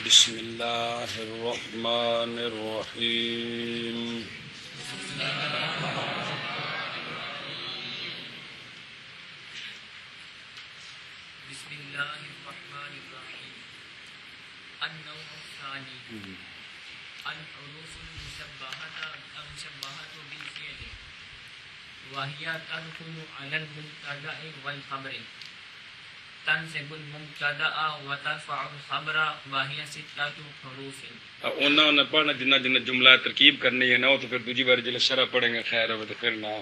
بسم اللہ الرحمن الرحیم بسم اللہ الرحمن الرحیم النوع الثانی الحروف المشبہۃ بالفعل وهي تدخل على المبتدأ والخبر تنصب المبتدأ وترفع الخبر وهي ستة حروف. انہوں نے پڑھنا جنہ جملہ ترکیب کرنی ہے نہ ہو تو پھر دوسری بار جلے شرح پڑھیں گے خیر ہو تو پھر نہ.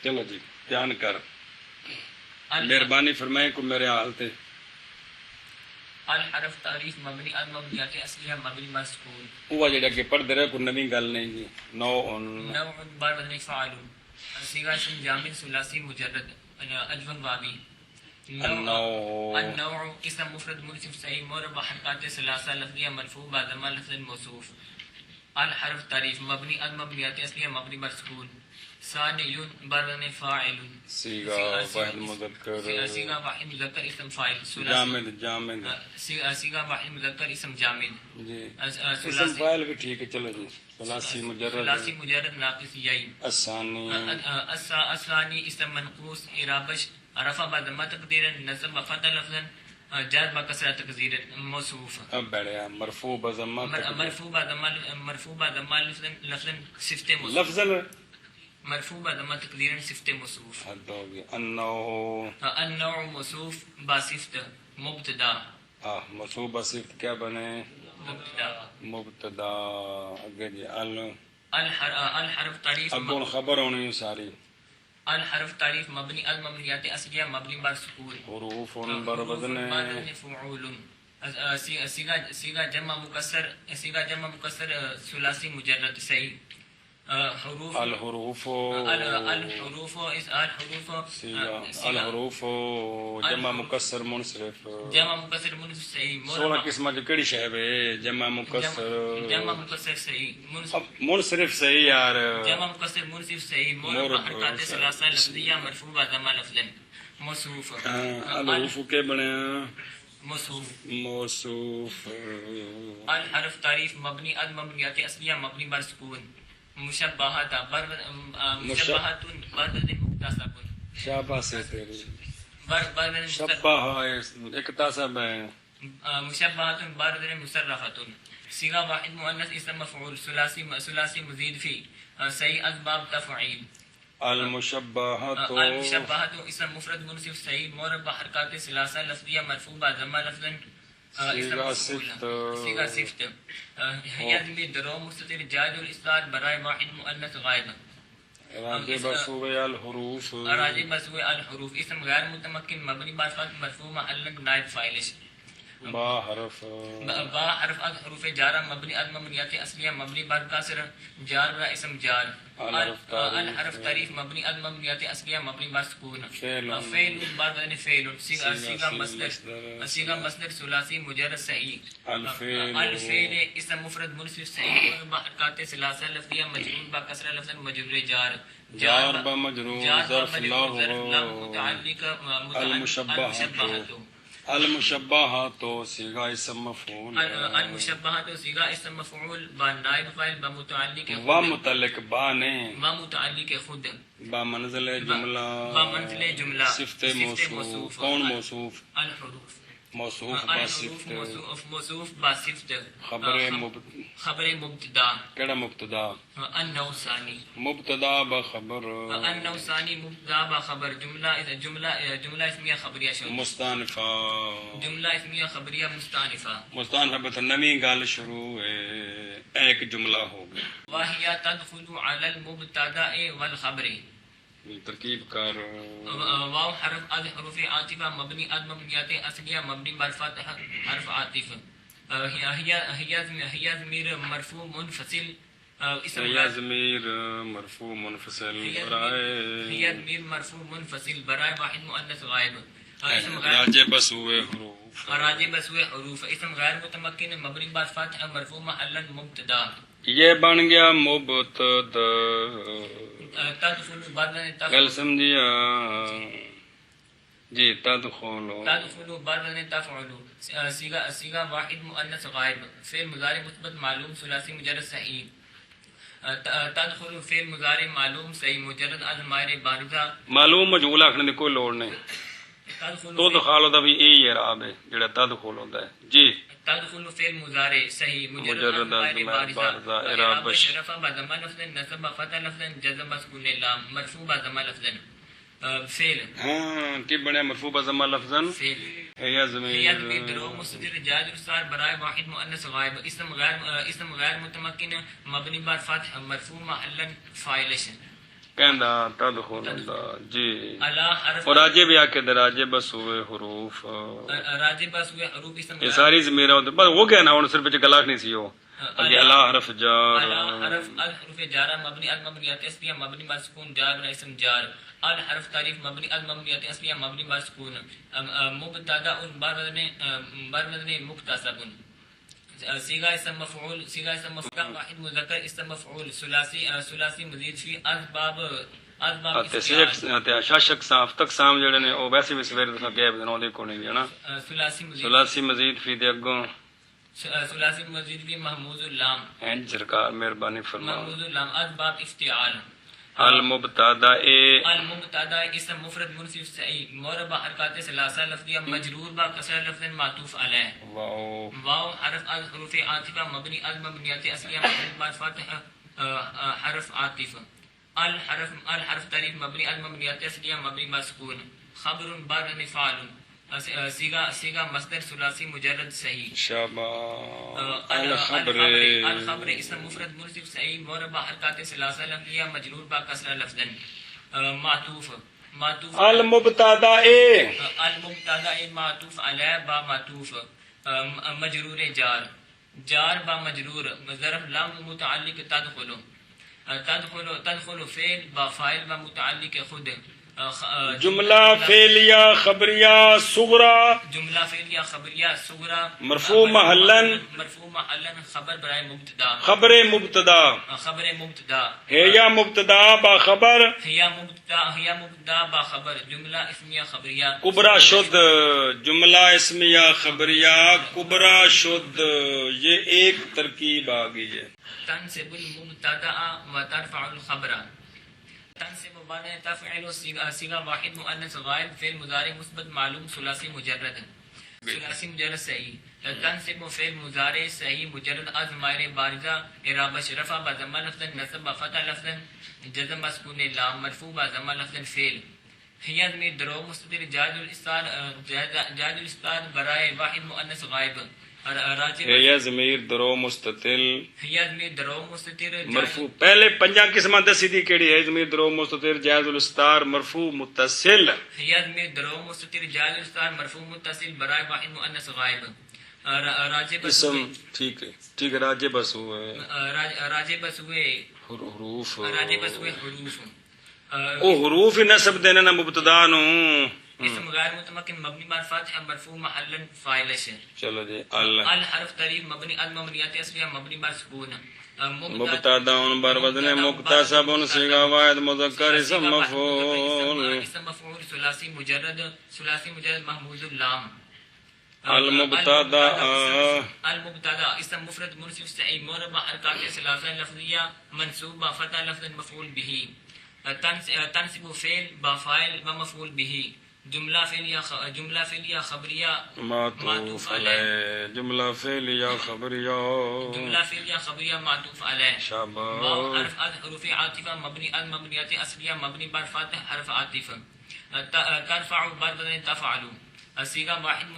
چلو جی دھیان کر مہربانی فرمائیں کو میرے حال تے. الحرف تعریف مبنی المبنیات اصلیہ مبنی مسکون. وہ جڑا کہ پڑھتے رہے کوئی نویں گل نہیں جی. نوع بار بدن فعال صیغہ اسم جامد ثلاثی مجرد الف واوی. النوع اسم مفرد منصف صحیح مربع حرکات ثلاثہ لفظیہ مرفوع بعدما لفظ موصوف. الحرف تعریف مبنی المبنیات اصلیہ مبنی مسکون. ثانی بار بدن فاعل صیغہ واحد مذکر صیغہ واحد مذکر اسم فاعل جامد صیغہ واحد مذکر اسم جامد جی اسم فاعل بھی ٹھیک ہے. چلو جی ثلاثی مجرد ناقص یائی. الثانی اسم منقوص اعرابش رفع بعدما تقدیرا نصب فتح لفظا جر بکسرہ تقدیر موصوف. اب بیٹھیا مرفوع بضمہ مرفوع بعدما لفظا صفت موصوف لفظا مرفوع بعدما تقدیرا صفت موصوف. حد ہو گیا. النوع موصوف باصفت مبتدا موصوف بصفت کیا بنے مبتدا. اگے جی الحرف تعریف اگوں خبر ہونی ساری. الحرف تعریف مبنی المبنیات اصلیہ مبنی بر سکون. حروف بر وزن فعول صیغہ جمع مکسر ثلاثی مجرد صحیح. حروف الحروف جمع مکسر منصرف صحیح. 16 قسم جو کیڑی شے ہے جمع مکسر صحیح منصرف صحیح یار جمع مکسر منصف صحیح مربع حرکات ثلاثہ لفظیہ مرفوع بعدما لفظ موصوف. الحروف کے بنے موصوف. الحرف تعریف مبنی المبنیات اصلیہ مبنی بر سکون. مشبہات مکتسب شاباش سے تیری شبہ اکتسب ہے. مشبہات بارد مصرفۃ صیغہ واحد مؤنث اسم مفعول ثلاثی مزید فی صحیح اسباب تفعیل. المشبہات اسم مفرد منصف صحیح مربع حرکات ثلاثہ لفظیہ مرفوع بعدما لفظا صیغہ صفت حیات میں درو مستتر جائد الاصدار برائے واحد مؤنث غائب. راجب سوء الحروف اسم غیر متمکن مبنی بر فتح مرفوع محلا نائب فاعل. با حرف الحروف جارہ مبنی المبنیات اصلیہ مبنی بر کسر جار برا اسم جار. الحرف تعریف مبنی المبنیات اصلیہ مبنی بر سکون. فعل بعد فعل صیغہ مصدر ثلاثی مجرد صحیح. الفعل اسم مفرد منصف صحیح حرکات ثلاثہ لفظیہ مجرور با کسرہ لفظ مجرور جار بمجرور ظرف له متعلق المشبہات صیغہ اسم مفعول المشبہات صیغہ اسم مفعول با نائب فاعل با متعلق با نہیں با متعلق خود با منزل جملہ صفت موصوف. کون موصوف الحروف موصوف موصوف با صفت خبر مبتدا کیڑا مبتدا النوع ثانی مبتدا بخبر النوع ثانی مبتدا بخبر جملہ اسمیہ خبریہ مستانفہ جملہ اسمیہ خبریہ مستانفہ بتا نویں گل شروع ہے ایک جملہ ہو گیا. وَهِيَ تَدْخُلُ عَلَى الْمُبْتَدَإِ وَالْخَبْرِ. ترکیب کر واو حرف الحروف عاطفہ مبنی المبنیات اصلیہ مبنی بر فتح حرف عاطف. هي ضمیر مرفوع منفصل یا ضمیر مرفوع منفصل برائے واحد مؤنث غائب. راجب سوء حروف اسم غیر متمکن مبنی بر فتح مرفوع محلا مبتدا. یہ بن گیا مبتدا. تدخل بدن گل سمجھیا جی تدخلوا تدخلوا بر تفعلوا صیغہ واحد مؤنث غائب فعل مضارع مثبت معلوم ثلاثی مجرد صحیح تدخلوا فعل مضارع معلوم صحیح مجرد الضمائر بارزہ معلوم مجهول آخنے دی کوئی لوڑ نہیں تو دخالو دا بھی یہی اعراب ہے جڑا تدخل ہوندا ہے جی تدخل فعل مضارع صحیح مجرد الضمائر بارزہ اعراب رفع بضم لفظ نصب فتح لفظ جزم مسکون لام مرفوع بضم لفظ فعل ہاں کی بنیا مرفوع بضم لفظا فعل هي ضمیر درو مستتر جاز الصار برائے واحد مؤنث غائب اسم غیر متمکن مبنی بر فتح مرفوع محلا فاعل کہندا تدخل جی الا حرف اور راجے بھی آکے دراجے بس ہوئے حروف راجب بس ہوئے حروف اسم یہ ساری ضمیرہ ہوتے بس وہ کہنا ہوں صرف گلاخ نہیں سی ہو اگے اللہ حرف جار حرف الحروف جارہ مبنی المبنیات اصلیہ مبنی بر سکون جار بر اسم جار الحرف تعریف مبنی المبنیات اصلیہ مبنی بر سکون مبتدا برمضن مکتسب صیغہ اسم مفعول واحد مذکر اسم مفعول ثلاثی مزید فی اسباب شاشک صاف تک سام جڑے نے او ویسے بھی سویرے دسا گیب دنوں دے کونے بھی ہے نا ثلاثی مزید فی دے اگوں ثلاثی مزید فی محمود اللام ہیں سرکار مہربانی فرماؤ محمود اللام اسباب افتعال المبتدا المبتدا اسم مفرد منصف صحیح مربع حرکات ثلاثہ لفظیہ مجرور با کسر لفظ معطوف علیہ واو حرف الحروف عاطفہ مبنی المبنیات اصلیہ مبنی بر فتح حرف عاطف الحرف تعریف مبنی المبنیات اصلیہ مبنی بر سکون خبر بر فعل صیغہ مصدر ثلاثی مجرد صحیح شاباش الخبر اسم مفرد منصف صحیح مربع حرکات ثلاثہ لفظیہ مجرور با کسر لفظ معطوف المبتدا معطوف علیہ با معطوف مجرور جار با مجرور ظرف لام متعلق تدخل فعل با فاعل با متعلق خود جملہ فعلیہ خبریہ صغرا جملہ فعلیہ خبریہ صغرا مرفوع محلن خبر برائے مبتدا خبر مبتدا ہے یا مبتدا با خبر جملہ اسمیہ خبریہ کبرا شد جملہ اسمیہ خبریہ کبرا شد یہ ایک ترکیب آ گئی ہے تنصب المبتدا و ترفع الخبر تنصب بنا تفعل صیغہ واحد مؤنث غائب فعل مضارع مثبت معلوم ثلاثی مجرد صحیح تنصب فعل مضارع صحیح مجرد از ضمائر بارزہ اعراب رفع بضم لفظ نصب فتح لفظ جزم مسکون لام مرفوع بضم لفظ فعل ہی ضمیر درو مستتر جاز الاستار برائے واحد مؤنث غائب ہے ضمیر درو مستتر مرفوع پہلے پنجا قسماں دسی دی کیڑی ہے ضمیر درو مستتر جائز الاستار مرفوع متصل ہے ضمیر درو مستتر جائز الاستار مرفوع متصل برائے واحد مؤنث غائب اسم ٹھیک ہے راجے بس ہوئے حروف او حروف نصب دینے نا مبتدا نو اسم غیر متمکن مبنی بر فتح مرفوع محلا فاعل چلو جی الحرف تعریف مبنی المبنیات اصلیہ مبنی بر سکون مبتدا بر وزن مکتسب صیغہ واحد مذکر اسم مفعول ثلاثی مجرد محمود اللام المبتدا اسم مفرد منصف صحیح مربع حرکات ثلاثہ لفظیہ منصوب با فتح لفظ مفعول به تنصب فعل با فاعل و مفعول به جملہ فعلیہ خبریہ معطوف علیہ جملہ فعلیہ خبریہ معطوف علیہ حرف حروف عاطفہ مبنی المبنیات اصلیہ مبنی بر فتح حرف عاطف ترفع بر تفعل صیغہ واحد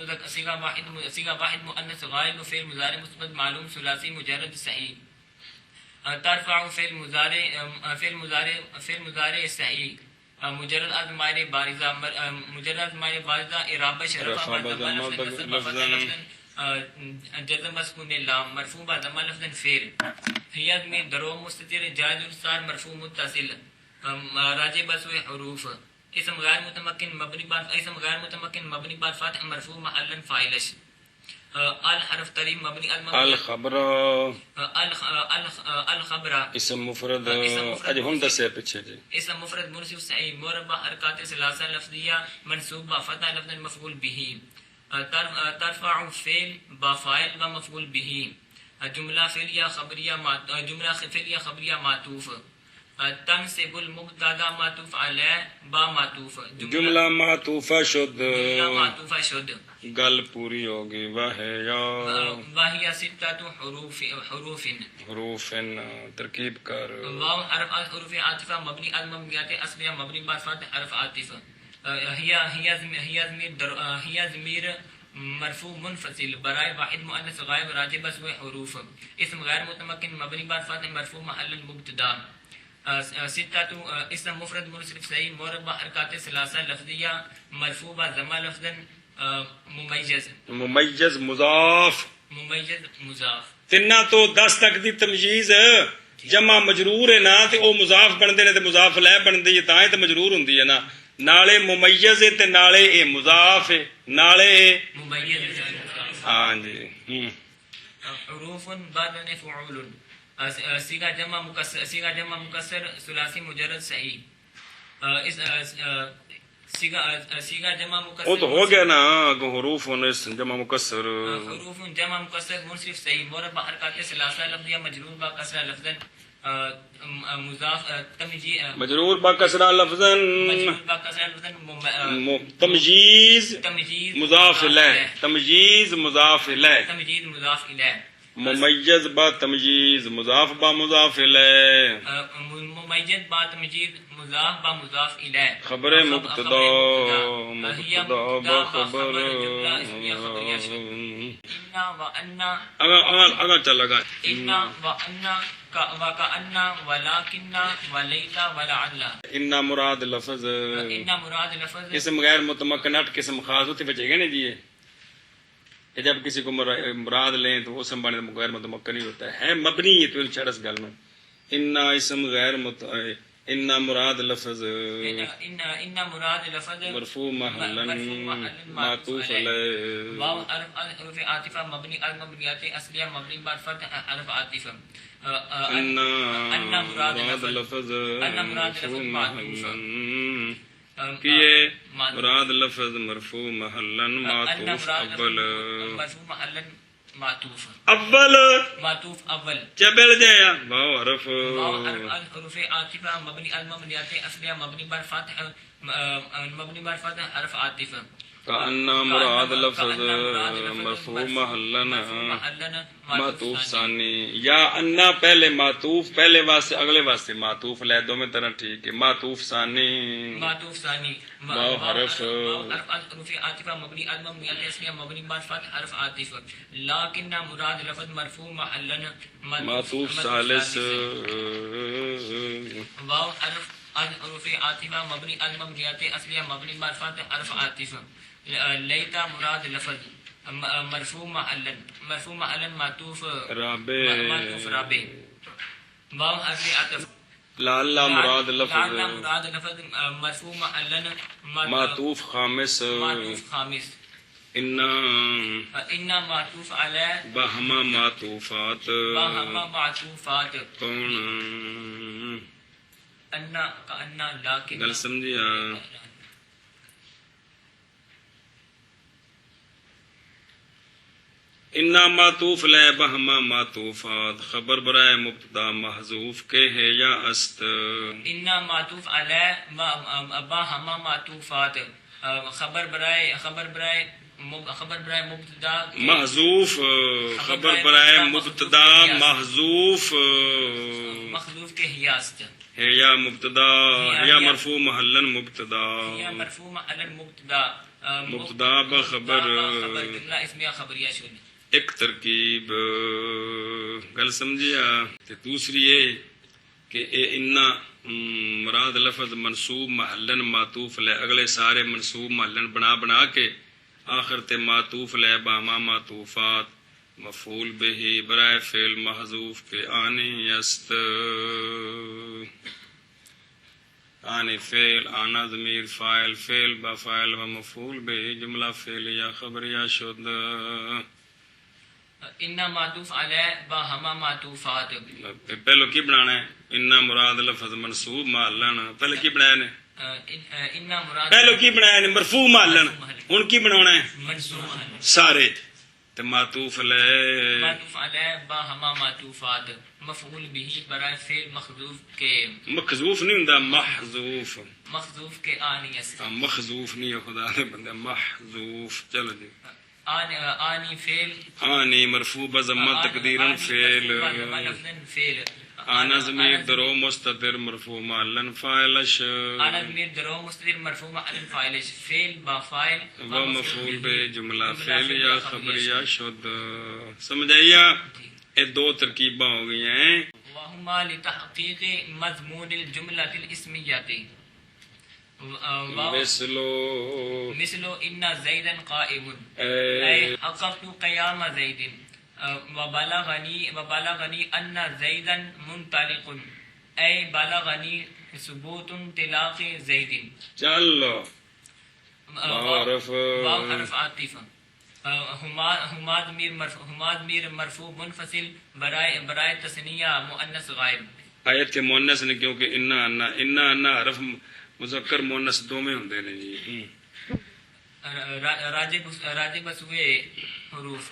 مؤنث غائب فعل مضارع مثبت معلوم ثلاثی مجرد صحیح ترفع فعل مضارع صحیح مجرد ضمائر بارزہ اعراب رفع جزم مسکون لام مرفوع بضم لفظ فعل ہی ضمیر درو مستتر جائز الاستار مرفوع متصل راجع بس حروف اسم غیر متمکن مبنی بر فتح مرفوع محلا فاعل الحرف تریم مبنی الخبر الخبر اسم مفرد اج ہن دسے پیچھے جی اسم مفرد منصوب صحیح مربع حرکات ثلاثہ لفظیہ منصوبہ فتح لفظ مفعول به ترفع فعل با فاعل و مفعول به جملہ فعلیہ خبریہ معطوف تنصب المبتدا معطوف علیہ با معطوف جملہ معطوفہ شد جملہ معطوفہ شد گل پوری ہوگی واہیا ستۃ حروف ترکیب کر واو حرف حروف عاطفہ مبنی المبنیات اصلیہ مبنی بر فتح حرف عاطف ہی ضمیر مرفوع منفصل برائے واحد مؤنث غائب راجع بس و حروف اسم غیر متمکن مبنی بر فتح مرفوع محل المبتدا ستۃ اسم مفرد منصرف صحیح مربع حرکات ثلاثہ لفظیہ مرفوع ضمہ لفظا ممیز مضاف تینا تو 10 تک دی تمجیز جمع مجرور ہے نا تے او مضاف بندے نے تے مضاف لے بندے یہ تاں تے مجرور ہوندی ہے نا نالے ممیز ہے تے نالے اے مضاف ہے نالے ممیز ہاں جی حروف بعد فعول صیغہ جمع مکسر ثلاثی مجرد صحیح صیغہ جمع مکسر وہ تو ہو گیا نا حروف جمع مکسر حروف جمع مکسر منصرف صحیح مربع حرکات ثلاثہ لفظیہ مجرور با کسرہ لفظا مضاف مجرور با کسرہ لفظا تمجیز مضاف الیہ تمجیز مضاف الیہ ممیز با تمجیز مضاف با مضاف الیہ ممیز با تمجیز مضاف با مضاف الیہ خبر مبتدا بخبر اگا چل لگا انا وانا وکأن ولکن ولیلا ولعل انا مراد لفظ اسم غیر متمکن قسم خاص ہوتے بچے گئے نا جی جب کسی کو مراد لیں تو وہ سنبھالنے غیر متمکن ہی ہوتا ہے مبنی ہے تو چرس گل میں انا اسم غیر انا مراد لفظ مرفوع محلا معطوف علیہ واو حرف عاطفہ مبنی المبنیات اصلیہ مبنی بر فتح حرف عاطفہ انا مراد لفظ مرفوع محلا کیے مراد لفظ مرفوع محلا معطوف اول چبل جایا واو حرف حروف عاطفہ مبنی المبنیات اصلیہ مبنی بر فتح حرف عاطفہ کأن مراد لفظ مرفوع محلا معطوف ثانی یا انا پہلے معطوف پہلے واسطے اگلے واسطے معطوف لے دو میں طرح ٹھیک ہے معطوف ثانی واو حرف حروف عاطفہ مبنی المبنیات اصلیہ مبنی بر فتح حرف عاطفہ لیکن مراد لفظ مرفوع محلا معطوف ثالث واو حرف حروف عاطفہ مبنی المبنیات اصلیہ مبنی بر فتح حرف عاطفہ لیتا مراد لفظ مرفوع محلا معطوف رابع واو حرف عطف لعل مراد لفظ مرفوع محلا معطوف خامس انا معطوف علی بہما معطوفات کون انا کأنا لیکن گل سمجھیا انا معطوف لے بہما معطوفات خبر برائے مبتدا محذوف کے ہے یا است انا معطوف علی بہما معطوفات خبر برائے مبتدا محذوف خبر برائے مبتدا محذوف کے ہیاست ہے یا مبتدا یا مرفوع محلا مبتدا مبتدا بخبر جملہ اسمیہ خبریہ شد ایک ترکیب گل سمجھیا تے دوسری یہ کہ اے انا مراد لفظ منصوب محلن معطوف لے اگلے سارے منصوب محلن بنا کے آخر تے معطوف لے باما معطوفات مفعول به برائے فعل محذوف کے آنے است آنے فعل آنا ضمیر فاعل فعل با فاعل و مفعول به جملہ فعل یا خبر یا شد انا معطوف علی با ہما معطوفات. پہلو کی بنانا ہے؟ انا مراد لفظ منصوب محلن. پہلے کی بنایا نے؟ انا مراد پہلو کی بنایا نے؟ مرفوع محلن. ہن کی بناونا ہے؟ منصوب سارے. تے معطوف علیہ معطوف علی با ہما معطوفات مفعول به برائے فعل محذوف کے مخذوف نہیں ہوندا، محذوف. محذوف کے آنی است. مخذوف نہیں ہے خدا دے بندے، محذوف. چلو جی. آنی فعل آنی مرفوع بضمہ تقدیرن فعل. فعل آنا ضمیر درو مستتر مرفوع محلن فاعلش. آنا ضمیر درو مستتر مرفوع محلن فاعلش. فعل با فاعل و مفعول بے جملہ فعل یا خبر یا شد. سمجھائیا یہ دو ترکیباں ہو گئی ہیں. وہما لتحقیق مضمون الجملۃ الاسمیہ مثل ان زیدا قائم اے حققت قیام زید وبلغنی ان زیدا منطلق اے بلغنی ثبوت انطلاق زید. چلو واو حرف عاطف. حماد میر مرفوع منفصل برائے تثنیہ مؤنث غائب. آیت کے مؤنث نے کیونکہ انا حرف مذکر مؤنث دو میں ہوندے نے جی. راجے بس ہوئے حروف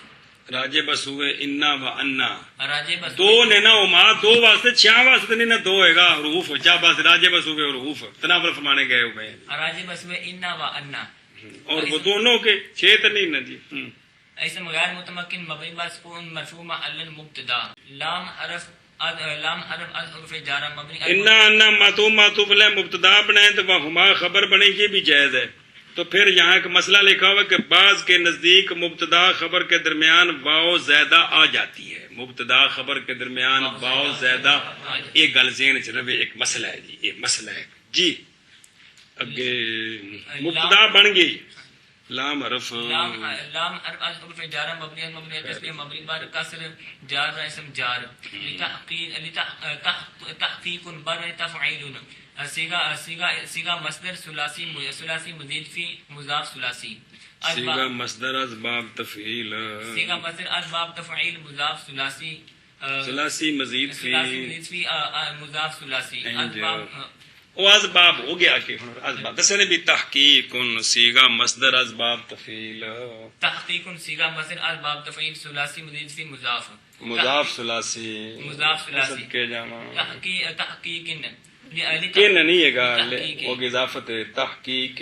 راجے بس ہوئے انا و انا راجے بس دو نے نا ما دو واسطے چھ واسطے نہیں نا دو ہے گا حروف چا بس راجے بس ہوئے حروف تناظر فرمانے گئے ہوئے راجے بس ہوئے انا و انا اور وہ دونوں کے چھ تو نہیں نا جی. اسم غیر متمکن مبنی بر سکون مرفوع محل مبتدا. لام حرف حروف جارہ مبنی انا معطوف علیہ مبتدا بنائیں تو ہما خبر بنے یہ بھی جائز ہے. تو پھر یہاں ایک مسئلہ لکھا ہوا کہ بعض کے نزدیک مبتدا خبر کے درمیان واو زیادہ آ جاتی ہے. مبتدا خبر کے درمیان واو زیادہ یہ گل ذہن چ رہے. ایک مسئلہ ہے جی، یہ مسئلہ ہے جی. اگے مبتدا بن گئی لام حرف حروف جارہ مبنی تسلیہ مبنی بر کسر جار اسم جار تحقیق بر تفعیل. سیگا مصدر ثلاثی مزید فی مضاف ثلاثی. سیگا مصدر اسباب تفعیل. سیگا مصدر اسباب تفعیل مضاف ثلاثی. ثلاثی مزید فی مضاف ثلاثی. وہ اسباب ہو گیا کہ اسباب دسنے بھی تحقیق سیگا مصدر اسباب تفعیل. تحقیق سیگا مصدر اسباب تفعیل ثلاثی مزید فی مضاف ثلاثی کے جانا تحقیق کن نہیں ہے گا وہ اضافت تحقیق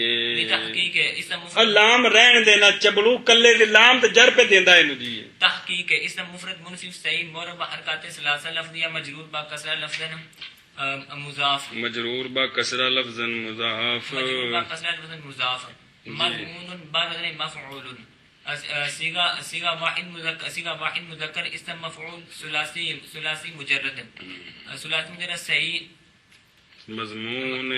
لام رہن دینا چبلو کلے دے لام تے جر پہ دیندا ہے جی. تحقیق اسم مفرد منصف صحیح مربع حرکات ثلاثہ لفظیہ مجرور با کسرہ لفظا مضاف. مجرور با کسرہ لفظا مضاف. مجرور با کسرہ لفظا مضاف. مضمون با وزن مفعول. سیگا واحد مذکر اسم مفعول ثلاثی مجرد. ثلاثی مجرد صحیح. مضمون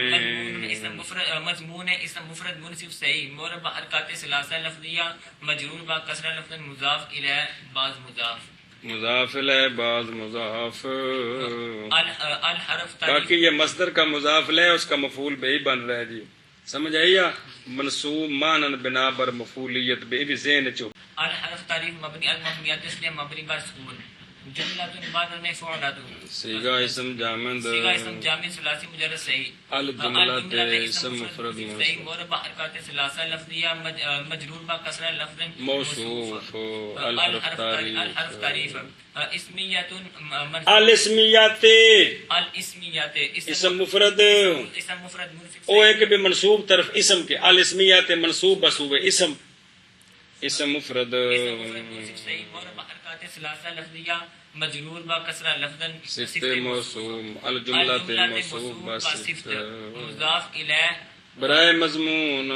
اسم مفرد منصف صحیح مربع حرکات ثلاثہ لفظیہ مجرور با کسرہ لفظ مضاف الی بعض مضاف الی بعض مضاف. الحرف باقی یہ مصدر کا مضاف لے اس کا مفعول بھی بن رہا ہے جی. سمجھ آئی منصوب مانن بنا بر مفعولیت بے بھی ذہن چو. الحرف تعریف مبنی المبنیات اس لیے مبنی بر سکون. جملۃ بعد میں فعلۃ. سیگا اسم جامد ثلاثی مجرد صحیح. الجملۃ اسم مفرد صحیح مربع حرکات ثلاثہ لفظیہ مجرور با کسرہ لفظ موصوف. الحرف تعریف اسمیت الاسمیات اسم مفرد منصف او ہے کہ بھی منصوب طرف اسم کے. الاسمیات منصوب بس ہوئے اسم مفرد صحیح مربع حرکات ثلاثہ لفظیہ مجرور با کسرہ لفظا صفت موصوم. الجملۃ موصوف با صفت مضاف الی برائے مضمون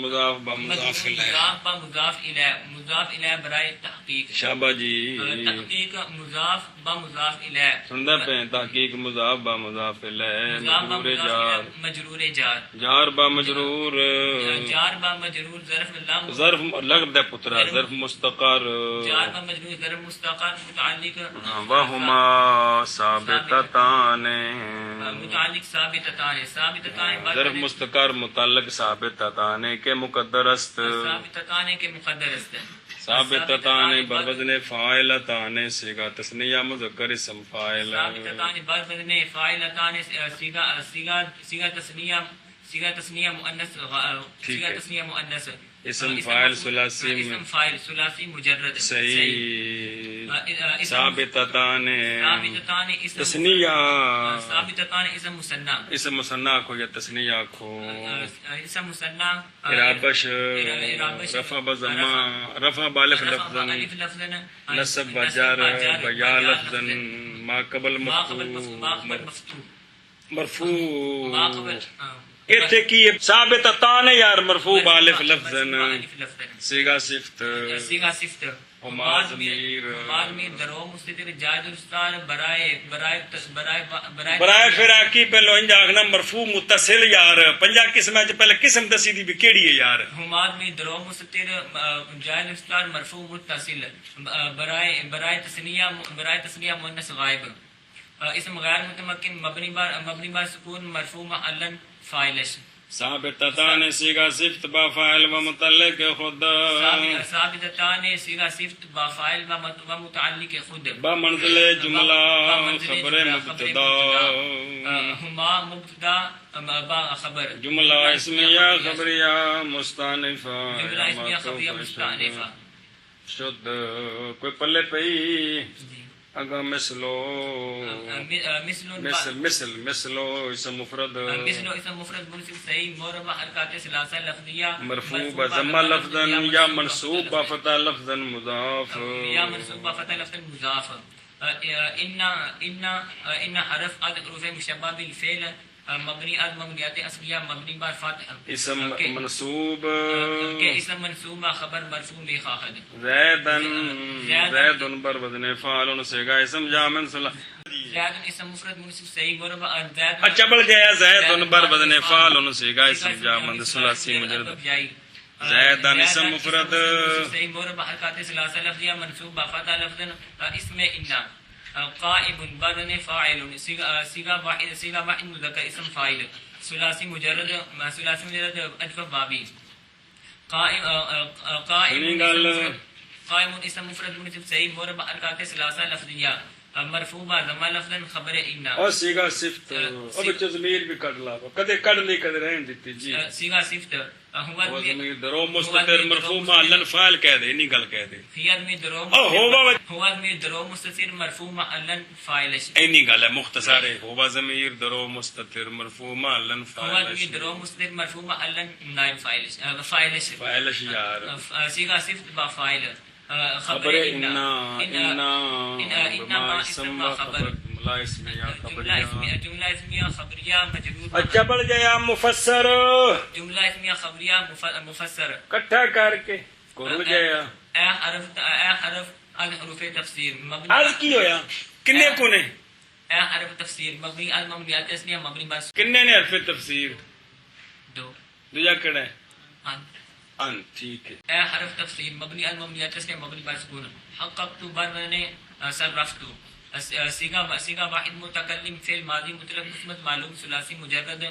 مضاف با مضاف الی برائے تحقیق. شابہ جی. تحقیق مضاف با مضاف الی سندا پہ تحقیق مضاف با مضاف الی مجرور جار جار با مجرور ظرف لگ دے پترا ظرف مستقر جار با مجرور ظرف مستقر متعلق وہما ثابتتان ثابتتان ظرف مستقر متعلق ثابتتان کے مقدر است. ثابتتان کے مقدر است. ثابتتان بر فاعلتان صیغہ تثنیہ مذکر اسم فاعل ثابتتان بر وزن فاعلتان صیغہ تثنیہ مؤنث صیغہ تثنیہ مؤنث اسم فاعل ثلاثی اسم فاعل ثلاثی مجرد صحیح ثابتتان اسم تثنیہ ثابتتان اسم مثنى اسم مثنیٰ کو یا تثنیہ کو اسم مثنى ارابش رفع بضمہ رفع بالف لفظا نصب بجار بیا لفظا ما قبل مرفوع اتھے کی ثابتتان یار مرفوع بالف لفظا صیغہ صفت ہما ضمیر درو مستتر جائز استار برائے فراقی پہلو انجا آگنا مرفوع متصل یار پنجا قسم ہے پہلے قسم دسی دی بھی کیڑی ہے یار ہماد میں درو مستتر جائز استار مرفوع متصل برائے تسنیہ مؤنث غائب اسم غیر متمکن مبنی بر سکون مرفوع محلا فاعلش ثابتتان صیغہ صفت با فاعل و متعلق خود ثابتتان صیغہ صفت با فاعل و متعلق خود با منزل جملہ خبر مبتدا ہما مبتدا با خبر جملہ اسمیہ خبریہ مستانفہ جملہ اسمیہ خبریہ مستانفہ شد کوئی پلے پئی اگا مثلو مثلو اسم مفرد منصب صحیح مربع حرکات ثلاثہ لفظیہ مرفوع بضمہ لفظا یا منصوب بفتح لفظا مضاف مضاف ان حرف حروف مشبہ بالفعل مبنی از مبنیات اصلیہ مبنی بر فتح اسم منصوب کہ اسم منصوب خبر مرفوع بخاطر زید بر وزن فاعل صیغہ اسم جامع زید اسم مفرد منصب صحیح مربع زید اچھا بل گیا زید بر وزن فاعل صیغہ اسم جامع ثلاثی مجرد زید اسم مفرد صحیح مربع حرکات ثلاثہ لفظیہ منصوب بفتح لفظ اسم ان قائم بدن فاعل صيغه واحد مذکر اسم فاعل ثلاثی مجرد اجوف بابی قائم اسم مفرد منصب صحیح مربع حرکات ثلاثہ لفظیہ مرفوع ضمہ لفظا خبر ان اور صیغہ صفت اب ضمیر بھی کٹ لا کدے کٹ لی کدے رہن دیتی جی صیغہ صفت ہوا ضمیر درو مستتر مرفوع محلا فاعل کہہ دے نہیں گل کہہ دے فیاد میں درو ہوا ضمیر درو مستتر مرفوع محلا فاعل اینی گل ہے مختصر ہے ہوا ضمیر درو مستتر مرفوع محلا فاعل ہوا ضمیر درو مستتر مرفوع محلا نائب فاعل یار صیغہ صفت با فاعل خبر انا بما اسم خبر جملہ اسمیہ خبریہ مجرور اچھا بڑھ گیا مفسر جملہ اسمیہ خبریہ مفسر کٹھا کر کے کھل گیا اے حرف الحروف تفسیر مبنی عرض کی ہویا کنے کونے اے حرف تفسیر مبنی المبنیات اسمیہ مبنی بس کنے نے حرف تفسیر دو دوجا کڑا ہے ان ٹھیک ہے اے حرف تفسیر مبنی المبنیات اسمیہ مبنی بس کون حققت برنے صرفت صیغہ واحد متکلم فعل ماضی مطلق مثبت معلوم ثلاثی مجرد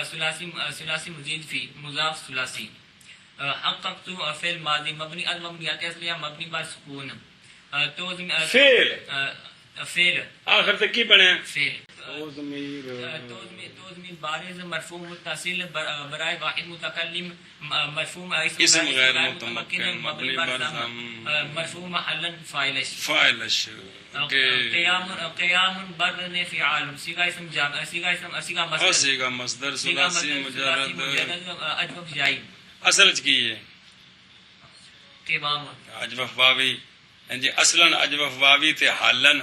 ثلاثی مزید فی مضاف ثلاثی حققت فعل ماضی مبنی المبنیات اصلیہ مبنی بر سکون تو فعل آخر تک کی بنے فعل تو ضمیر بارز مرفوع متصل برائے واحد متکلم مرفوع اسم غیر متمکن مبنی بر مرفوع محلا فاعلش قیام برن فعال صیغہ اسم جامع صیغہ مصدر ثلاثی مجرد اجوف جائی اصل کی ہے قیام اجوف واوی جی اصلا اجوف واوی تے حالن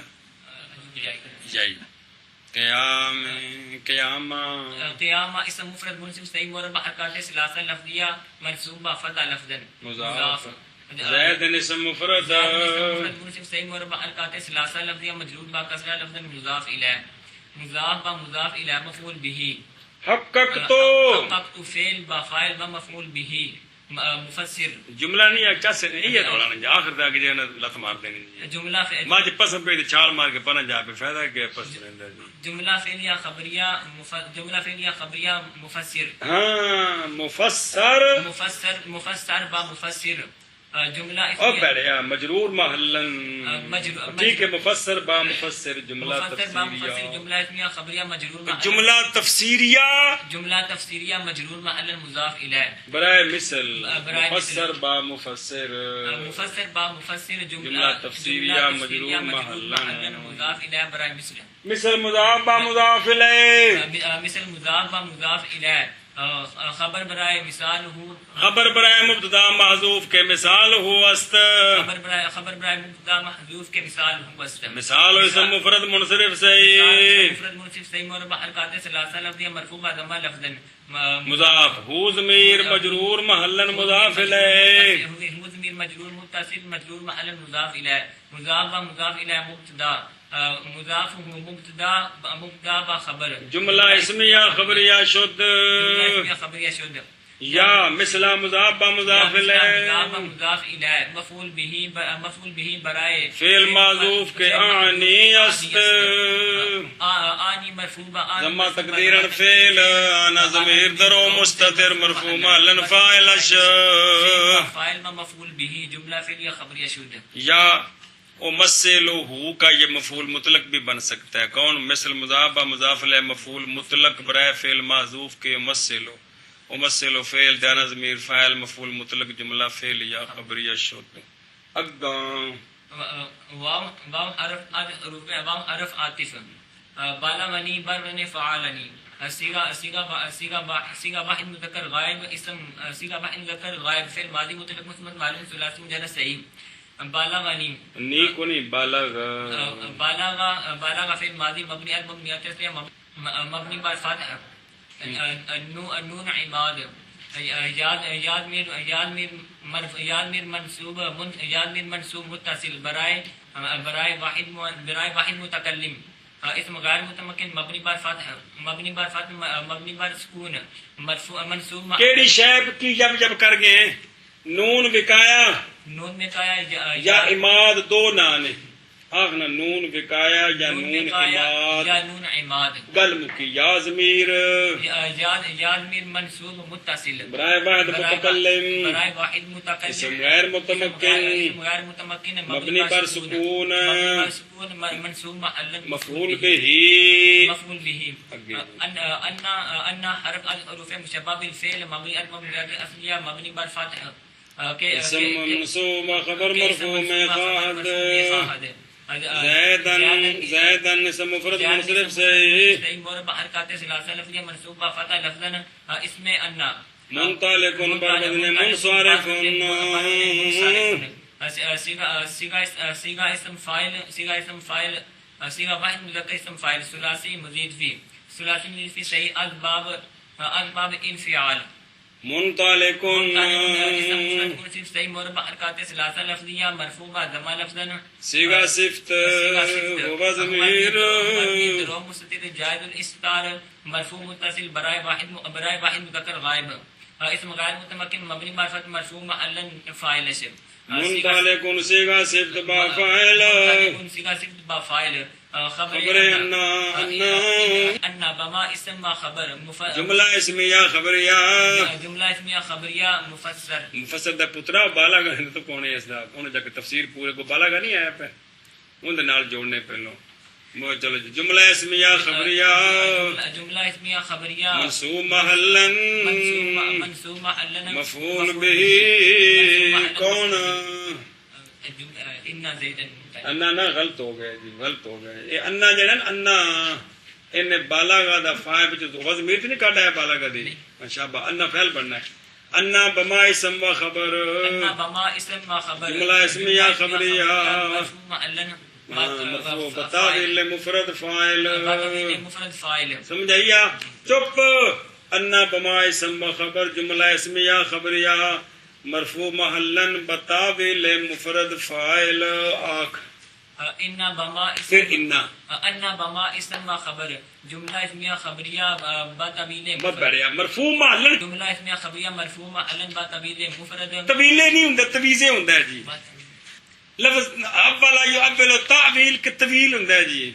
جائی قیام اسم مفرد منصب صحیح مربع حرکات ثلاثہ لفظیہ منصوبہ فتح لفظا مضاف زید اسم مفرد منصب صحیح مربع حرکات ثلاثہ لفظیہ مجرور با کسرہ لفظا مضاف الیہ مضاف با مضاف الیہ مفعول به حققت فعل با فاعل با مفعول به مفسر جملہ نہیں ہے چاسے نہیں یہ دوڑا نہیں آخر تک جو ہے لت مار دینی جملہ فعل ماں جی پسند پہ چھال مار کے پنہ جا پہ فائدہ کیا پس رہندا جی جملہ فعلیہ خبریہ مفسر ہاں مفسر با مفسر جملہ اور اسمیہ بڑھیا مجرور محلن ٹھیک ہے مفسر با مفسر جملہ مفسر با مفسر تفسیریہ جملہ اسمیہ خبریہ مجرور محل جملہ تفسیریہ جملہ تفسیریہ مجرور محل مضاف الیہ برائے مثل برائے مثل مفسر با مفسر مفسر با مفسر جملہ تفسیریہ مجرور محلن مضاف الیہ برائے مثل مثل مضاف با مضاف الیہ مثل مضاف با مضاف الیہ خبر برائے مثال ہو خبر برائے مبتدا محذوف کے مثال ہو است خبر برائے مبتدا محذوف کے مثال ہو است مثال اسم مفرد منصرف سے مفرد منصف صحیح مربع حرکات ثلاثہ لفظیہ مرفوع ضمہ لفظا مضاف ہو ضمیر مجرور محلن مضاف الیہ ضمیر مجرور متصل مجرور محل مضاف الیہ مضاف و مضاف الیہ مبتدا مضاف ہو مبتدا با خبر جملہ اسمیہ خبریہ شد جملہ اسمیہ خبریہ شد یا مثلا مضاف با مضاف الیہ مضاف الیہ مفعول به برائے فعل معذوف کے اعنی است آنی مرفوع ضمہ تقدیرا فعل انا ضمیر درو مستتر مرفوع محلن فاعل فاعل مفعول به جملہ فعلیہ خبریہ شد یا او مسلو ہو کا یہ مفعول مطلق بھی بن سکتا ہے کون مثل مضاف با مضاف الیہ مفعول مطلق برائے فعل معذوف کے مسلو او مسلو فعل جانا ضمیر فاعل مفعول مطلق جملہ فعل یا خبریہ شد اگاں واو حرف عاطف بالغنی برنی فعالنی صیغہ واحد مذکر غائب اسم صیغہ واحد مذکر غائب فعل ماضی مطلق مثبت معلوم ثلاثی مجرد صحیح بالغنی نی کو نہیں بالغ فعل ماضی مبنی على مبنیات مبنی بر فتح النون عماد یاد میر منصوب متصل برائے واحد متکلم اسم غیر متمکن مبنی بر فتح مبنی بر سکون مرفوع منصوب کیڑی شیب کی جب کر گئے نون وکایا نون میں کایا یا اماد دو نانے آخنا نون وکایا یا نون اماد یا نون عماد گل مکی یا ضمیر ضمیر منصوب متصل برائے واحد متکلم برائے واحد متکلم اسم غیر متمکن مبنی پر سکون منصوب مفعول به ان حرف الحروف مشبہ بالفعل مبنی المبنیات اصلیہ مبنی بر فتح اسم منصوب خبر مرفوع میں خواہد زیدن اسم مفرد منصرف سے مربع حرکات ثلاثہ لفظیہ منصوب با فتح لفظا اسم ان منطلق بر وزن منصرف صیغہ اسم فاعل صیغہ واحد مذکر اسم فاعل ثلاثی مزید فی صحیح اسباب انفعال منطلق صحیح مربع حرکات ثلاثہ لفظیہ مرفوع ضمہ لفظا صیغہ صفت و ضمیر مستتر جائز الاستتار مرفوع متصل برائے واحد مذکر غائب اسم غیر متمکن مبنی معرفت مرفوع محلا فاعل منطلق صیغہ صفت با فاعل صیغہ صفت با فاعل خبر ان بما اسم ما خبر جملہ اسمیہ خبریہ جملہ اسمیہ خبریہ مفسر دا پترا بالا گا تو کون ہے اس دا کون جا کے تفسیر پورے کو بالا گا نہیں آیا پہ ان دے نال جوڑنے پہلو چلو جملہ اسمیہ خبریہ منصوب محلن مفعول به کون انا نا غلط ہو گئے جی غلط ہو گئے یہ انا جڑا انا ان بالاغا دا فاعل وچ وز میت نہیں کڈا ہے بالاغا دی ماشاءاللہ انا فعل بننا ہے انا بما اسم و خبر جملہ اسمیہ خبریہ مرفوع بتاویل مفرد فاعل سمجھایا چپ انا بما اسم و خبر جملہ اسمیہ خبریہ مرفوع محلن بتاویل مفرد فاعل آخ انا بما اسم و خبر جملہ اسمیہ خبریہ بتاویل بڑھیا مرفوع محلن جملہ اسمیہ خبریہ مرفوع محلن بتاویل مفرد طویلے نہیں ہوندا تویزے ہوندا ہے جی لفظ اولا یؤول تعویل کہ طویل ہوندا ہے جی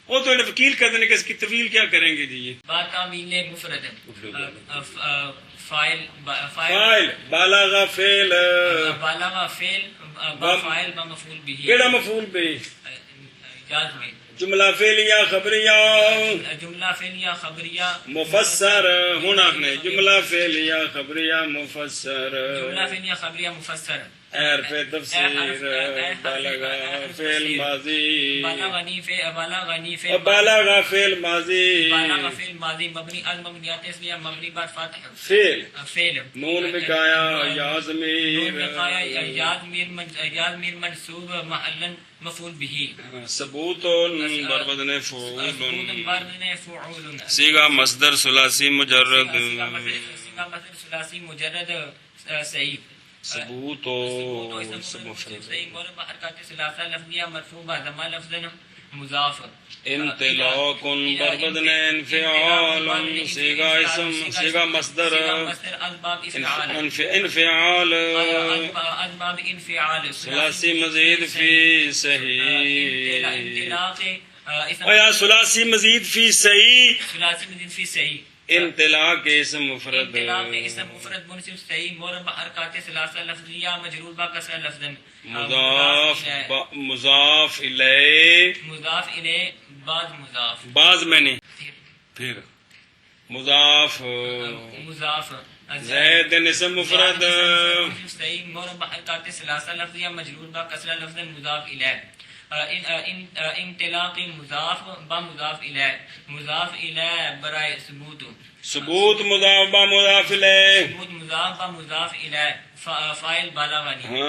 وہ تو وکیل کہتے ہیں کہ اس کی طویل کیا کریں گے جی بتاویل مفرد فاعل فاعل بالغ فعل بالغ فعل با فاعل با مفعول به کیڑا مفعول به یاد میں جملہ فعلیہ خبریہ جملہ فعلیہ خبریہ مفسر ہن آخنے جملہ فعلیہ خبریہ مفسر جملہ فعلیہ خبریہ مفسر حرف تفسیر بالغ فعل ماضی بالغنی فعل بالغ فعل ماضی بالغ فعل ماضی مبنی المبنیات اسمیہ مبنی بر فتح فعل فعل نون بکایا یا نون ضمیر بقایا یاد میر منصوب محلا مفعول به ثبوت بربدن ثبوت فعول برن فعول صیغہ مصدر ثلاثی مجرد صیغہ مصدر ثلاثی مجرد صحیح ثبوت صحیح مربع حرکات ثلاثہ لفظیہ مرفوعہ ضمہ لفظ مضاف انطلاق بربدن انفعال صیغہ اسم صیغہ مصدر اسباب افعال انفعال اسباب انفعال ثلاثی مزید فی صحیح انطلاق اسم یا ثلاثی مزید فی صحیح ثلاثی مزید فی صحیح انطلاق اسم مفرد انطلاق اسم مفرد منصب صحیح مربع حرکات ثلاثہ لفظیہ مجرور با کسر لفظ مضاف الیہ مضاف الیہ مضاف بعض میں نے پھر مضاف مضاف زید اسم مفرد صحیح مربع حرکات ثلاثہ لفظیہ مجرور با کسر لفظ مضاف الیہ انطلاق مضاف با مضاف الیہ برائے ثبوت ثبوت مضاف با مضاف الیہ ثبوت مضاف با مضاف الیہ فاعل بالغنی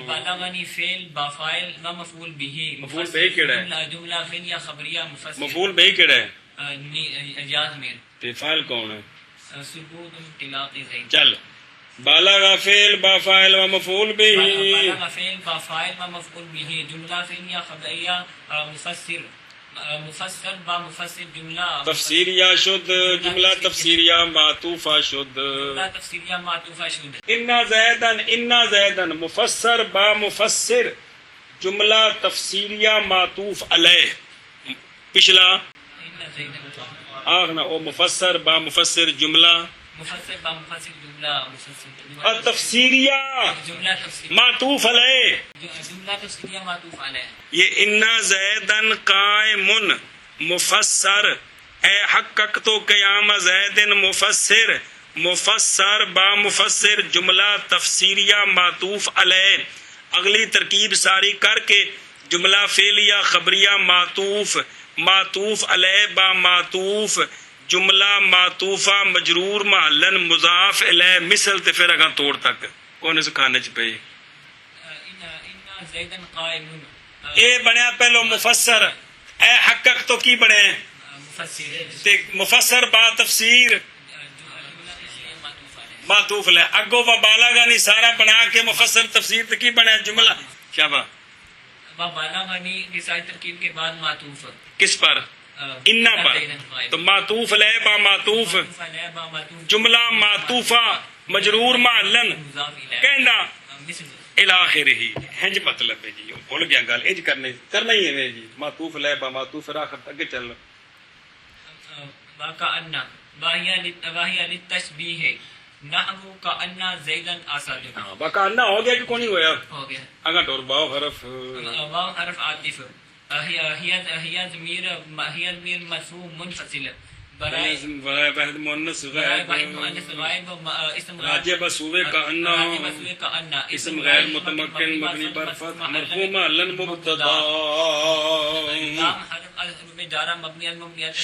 بالغنی فعل با فاعل با مفعول به مفعول به کیڑا ہے جملہ فعلیہ خبریہ مفسر مفعول به کیڑا ہے اجاز میر تے فاعل کون ہے ثبوت انطلاق زید چل بالغ فعل با فاعل و مفعول به بالغ فعل با فاعل و مفعول به جملہ فعلیہ خبریہ مفسر با مفسر جملہ تفسیریہ شد جملہ تفسیریہ معطوفہ شد جملہ تفسیریہ معطوفہ شد انا زیدن مفسر با مفسر جملہ تفسیریہ معطوف علیہ پچھلا آخنا او مفسر با مفسر جملہ مفسر با مفسر جملہ تفسیریہ جملہ تفسیر معطوف علیہ جملہ تفسیریہ معطوف علیہ یہ انا زیدن قائم مفسر اے حقق تو قیام زیدن مفسر مفسر با مفسر جملہ تفسیریہ معطوف علیہ اگلی ترکیب ساری کر کے جملہ فعلیہ خبریہ معطوف علیہ با معطوف جملہ معطوفہ مجرور محلن مضاف الیہ مثل تے پھر اگاں توڑ تک کون اس کھانے چ پئی ان زیدن قائم اے بنیا پہلو مفسر اے حقق تو کی بنے مفسر تے مفسر با تفسیر معطوف علیہ اگو و بالغ نہیں سارا بنا کے مفسر تفسیر تے کی بنے جملہ کیا با بالغنی کی ساری ترکیب کے بعد معطوف کس پر انا پر تو معطوف علیہ با معطوف جملہ معطوفہ مجرور محلن کہندا الاخر ہی ہنج مطلب ہے جی بھول گیا گل انج کرنا ہی ہے جی معطوف علیہ با معطوف آخر اگے چل وکأن واہیا للتشبیہ نحو کأن زیدن اسد وکأن ہو گیا کہ کونی ہویا ہو گیا اگا ٹور باو حرف واو حرف عاطف هي ضمير مرفوع منفصل برائے واحد مؤنث غائب اسم راجب صوبے کا انا اسم غیر متمکن مبنی بر فتح مرفوع محلا مبتدا حرف جارا مبنی المبنیات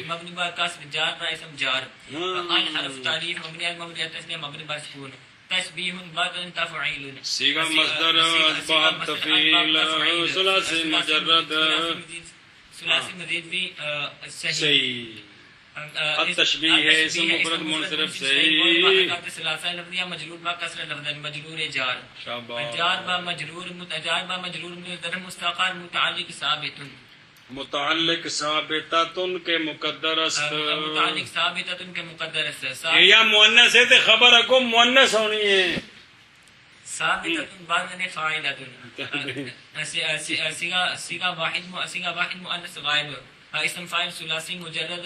مبنی بر کسر جار با اسم جار ان حرف تعریف مبنی المبنیات اسم مبنی بر سکون تشبیہ بدن تفعیل صیغہ مصدر اسباب تفعیل ثلاثی مجرد ثلاثی مزید بھی صحیح التشبیہ ہے اسم مفرد منصرف صحیح ثلاثہ لفظیہ مجرور با کسر لفظ مجرور جار شاباش جار با مجرور مصدر مستقر متعلق ثابت متعلق ثابتتن کے مقدر است متعلق ثابتتن کے مقدر است یا مؤنث ہے تے خبر اگو مؤنث ہونی ہے ثابتتن بعد نے فاعلتن صیغہ واحد مؤنث غائب اسم فاعل ثلاثی مجرد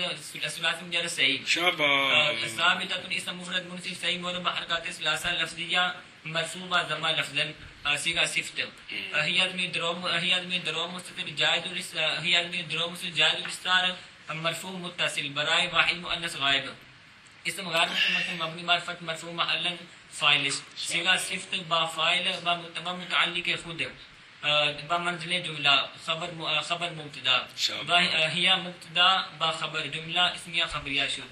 صحیح شاباش. ثابتۃ اسم مفرد منصب صحیح مربع حرکات ثلاثہ لفظیہ مرفوع ضمہ لفظا صیغہ صفت هي ضمیر دروم مستتر جائز الاستار مرفوع متصل برائے واحد مؤنث غائب اسم غیر متمکن مبنی معرفت مرفوع محلا فاعل صیغہ صفت با فاعل با متعلق خود با منزل جملہ خبر مبتدا ہیا مبتدا با خبر جملہ اسمیہ خبریہ شد.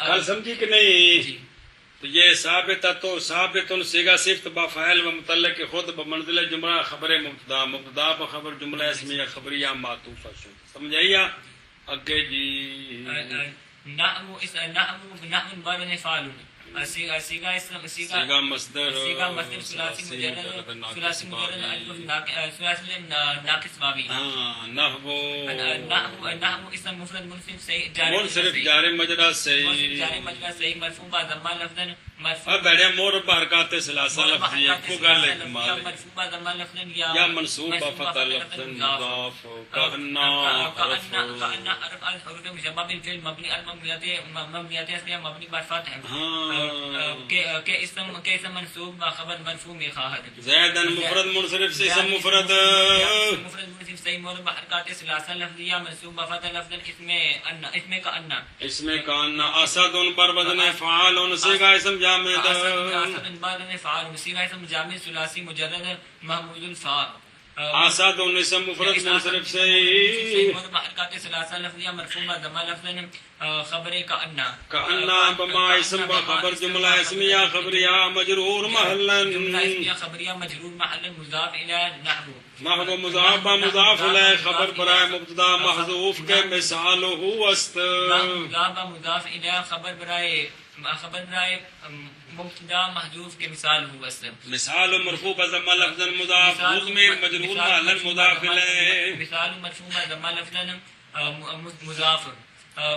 کل سمجھی کہ نہیں؟ تو یہ ثابت صیغہ صفت با فاعل و متعلق خود بمنزل جملہ خبر مبتدا بخبر جملہ اسمیہ خبریہ معطوف شد. سمجھائیا اگے جی. نحو بارن فعل صیغہ مصدر ثلاثی مجرد ثلاثی ناقص واوی. نحو اسم مفرد منصرف جار مجرد صحیح مرفوع با ضمہ لفظا اب بیٹھے مربع حرکات ثلاثہ لفظیہ کو گل ہے کمال مرفوع با ضمہ لفظا یا منصوب با فتح لفظا مضاف کأنہ حرف الحروف مشبہ بالفعل مبنی المبنیات اصلیہ مبنی بر فتح کہ اسم منصوب با خبر مرفوع میں خواہد. زیدن مفرد منصرف سے اسم مفرد منصرف صحیح مربع حرکات ثلاثہ لفظیہ منصوب با فتح لفظا اسم کا ان اسد پر وزن فعال صیغہ اسم جامد فعال صیغہ اسم جامد ثلاثی مجرد محمود الفاء اسد اسم مفرد منصرف سے مربع حرکات ثلاثہ لفظیہ مرفوع ضمہ لفظا خبر کأنہ بما اسم خبر جملہ اسمیہ خبریہ مجرور محلا جملہ اسمیہ خبریہ مجرور محلا مضاف الی نحو مضاف مضاف الیہ خبر برائے مبتدا محذوف کے مثال ہو است مضاف الیہ خبر برائے مبتدا محذوف کے مثال ہو است. مثال مرفوع ضمہ لفظا مضاف مضمر مجرور محلا مضاف الیہ مثال مرفوع ضمہ لفظا مضاف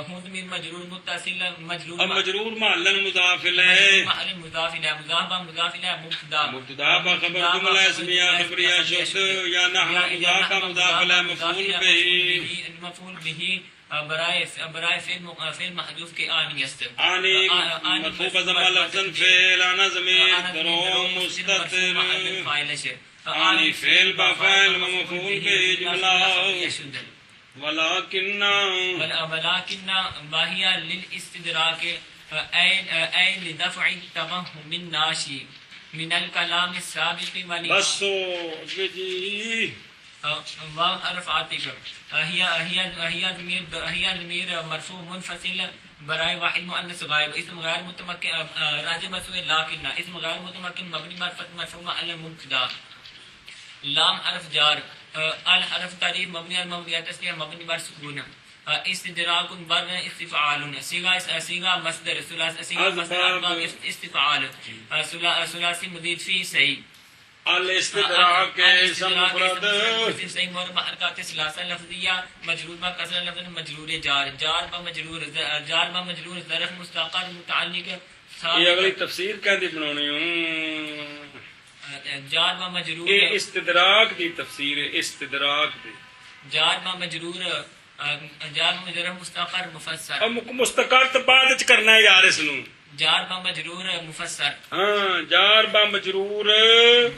مضمر مجرور متصل مجرور محلا مضاف الیہ مضاف الیہ مبتدا خبر جملہ اسمیہ خبریہ شخص یا نحو مضاف مضاف الیہ مفعول به برائے فعل محذوف کے آنی است. آنی مرفوع ضمہ لفظا فعل انا ضمیر درو مستتر آنی فعل با فاعل مفعول به جملہ ولكن باہیہ للاستدراک اے لدفع توہم الناشی من الکلام السابق ولی بس جی واو حرف عاطف ہی ضمیر مرفوع منفصل برائے واحد مؤنث غائب اسم غیر متمکن راجع مسئول لکن اسم غیر متمکن مبنی معرفت مرفوع علی المبتدا. لام حرف جار الحرف تعریف مبنی المبنیات اصلیہ مبنی بر سکون استدراک بر استفعال صیغہ مصدر صیغہ مصدر استفعال ثلاثی مزید فی صحیح الاستدراک اسم مفرد صحیح مربع حرکات ثلاثہ لفظیہ مجرور با کسرہ لفظ مجرور جار با مجرور ظرف مستقر متعلق. یہ اگلی تفسیر کہتی بنانی ہوں جار با مجرور استدراک دی تفسیر استدراک دی جار با مجرور مستقر مفسر مستقر تو بعد وچ کرنا ہے یار اس نو جار با مجرور مفسر ہاں جار با مجرور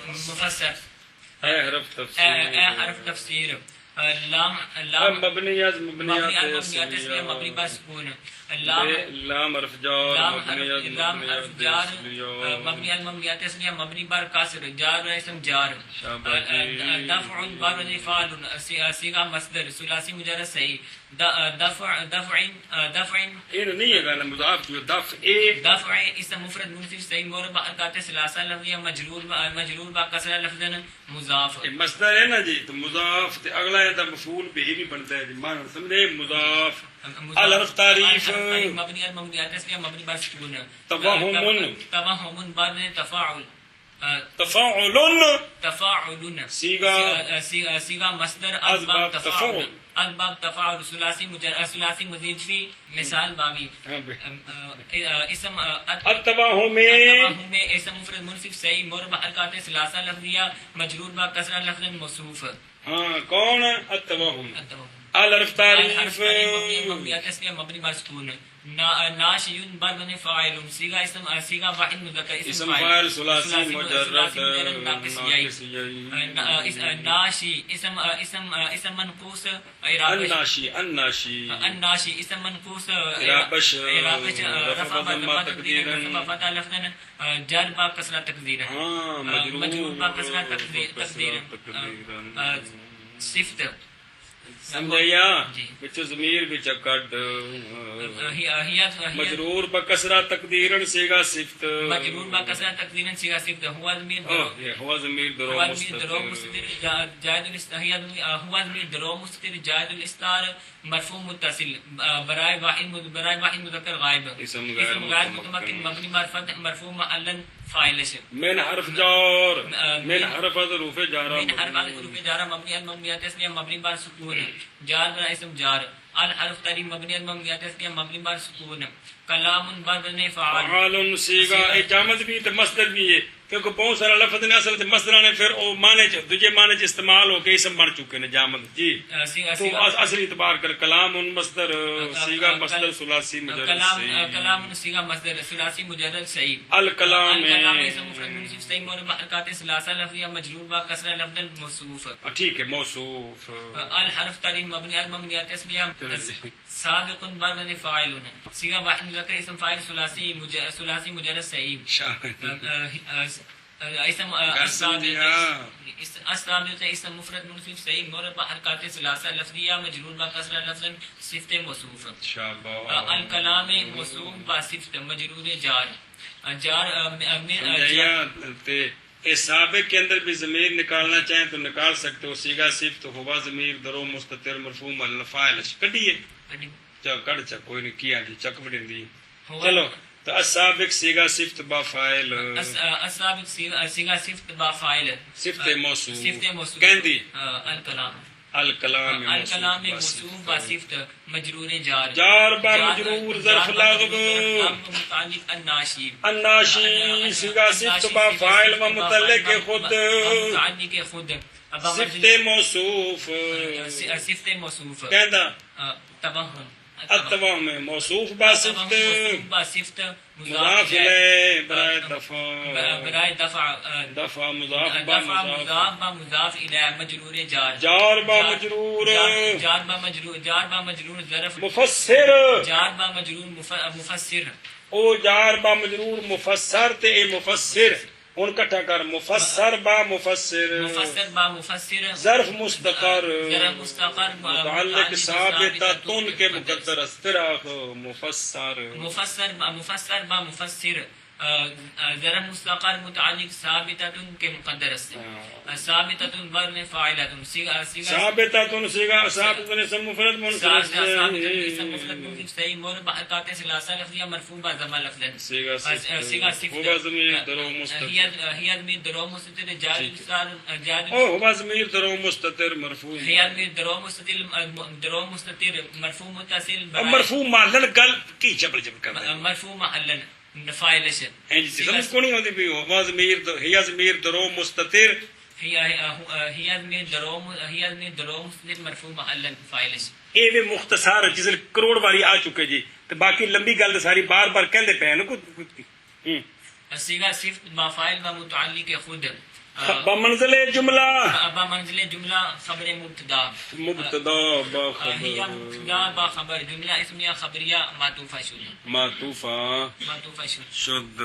مفسر اے حرف تفسیر لام مبنیات مبنی بر سکون لام حرف جار مبنی المبنیات اسمیہ مبنی بر کسر جار اسم جار دفع بر فعل صیغہ مصدر ثلاثی مجرد صحیح دفع نہیں ہے گانا مضاف دفع اسم مفرد منصرف صحیح مربع حرکات ثلاثہ لفظیہ مجرور با کسرہ لفظا مضاف مصدر ہے نا جی تو مضاف تے اگلا ہے مفعول به بھی بنتا ہے جی معنی سمجھے مضاف الحرف تعریف مبنی المبنیات اسلیہ مبنی بر سکون توہم بعد تفاعل تفاعل صیغہ مصدر اسباب تفاعل ثلاثی مزید فی مثال باوی اسم التوہم اسم مفرد منصف صحیح مربع حرکات ثلاثہ لفظیہ مجرور با کسرہ لفظ موصوف. ہاں کون التوہم الحرف تعریف مبنیات اسمیہ مبنی بر سکون ناشیون برمن فاعل سیگا واحد مذکر اسم فاعل ثلاثی مجرد ناقص ناشی اسم منقوص الناشی اسم منقوص رابش رفع ضمہ تقدیرا فتح لفظا جر با کسرہ تقدیرا مجرور با کسرہ تقدیرا صفت سمجھایا بچ ضمیر بچ کٹ مجرور بکسرہ تقدیرن سیگا صفت مجرور با کسرہ تقدیرن سیگا صفت ہوا ضمیر درو مستتر جائد الاستحیاد ہوا ضمیر درو مستتر جائد الاستار مرفوع متصل برائے واحد مذکر غائب اسم غائب متمکن مبنی معرفت مرفوع معلن فاعل من حرف جار من حرف حروف جارہ مبنیات مبنیات اسمیہ مبنی بر سکون جار بنا اسم جار الحرف تعریف مبنیات مبنیات اسمیہ مبنی بر سکون کلام بدن فعال سیگا جامد بھی تے مصدر بھی ہے کیونکہ بہت سارا لفظ نے اصل تے مصدر نے پھر او معنی دوجے معنی استعمال ہو کے اسم بن چکے نے جامد جی تو اصلی اعتبار کر کلام مصدر سیگا مصدر ثلاثی مجرد کلام سیگا مصدر ثلاثی مجرد صحیح الکلام اسم مفرد منصوب صحیح مور حرکات ثلاثہ لفظیہ مجرور با کسرہ لفظ موصوف ٹھیک ہے موصوف الحرف تعریف مبنیات مبنیات اسمیہ سابق برمن فاعل سیگا واحد مذکر اسم فاعل ثلاثی مجرد صحیح اسم السابق اسم مفرد منصوب صحیح مورب حرکات ثلاثہ لفظیہ مجرور با کسرہ لفظ صفت موصوف الکلام موصوف با صفت مجرور جار اس سابق کے اندر بھی ضمیر نکالنا چاہیں تو نکال سکتے ہو سیگا صفت ہوا ضمیر درو مستتر مرفوع الفاعل کڈیے چل کڈ چا کوئی نہیں کیا دی چک بڑی دی چلو تو السابق سیگا صفت با فاعل السابق سیگا صفت با فاعل صفت موصوف کہندی الکلام موصوف با صفت مجرور جار با مجرور ظرف لغو متعلق الناشی سیگا صفت با فاعل و متعلق خود صفت موصوف کہندا توہم التوہم موصوف با صفت مضاف الیہ برائے دفع مضاف با مضاف الیہ مجرور جار با مجرور ظرف مفسر جار با مجرور مفسر او جار با مجرور مفسر تے اے مفسر ان کٹھا کر مفسر با مفسر ظرف مستقر متعلق ثابتۃ کے مقدر استراخ مفسر با مفسر ظرف مستقر متعلق ثابتۃ کے مقدر ثابتۃ برن فاعلۃ ثابتۃ سیگا ثابتۃ اسم مفرد منصوب صحیح مور بحرکات ثلاثہ لفظیہ مرفوع با ضمہ لفظ سیگا صفت ہوا ضمیر درو مستتر ہی ضمیر درو مستتر جار ہوا ضمیر درو مستتر مرفوع ہی ضمیر درو مستتر مرفوع متصل مرفوع معلن گل کی جبر کر مرفوع معلن فاعل ہے جی سمجھ کو نہیں ہوتی بھی ہوا ضمیر ہی ضمیر درو مستتر ہی ضمیر درو مستتر مرفوع معلن فاعل ہے اے وی مختصر جس کروڑ باری آ چکے جی تے باقی لمبی گل ساری بار بار کہندے پے نا کو صیغہ صفت با فاعل و متعلق خود بمنزل جملہ خبر مبتدا با خبر مبتدا با خبر جملہ اسمیہ خبریہ معطوفہ شد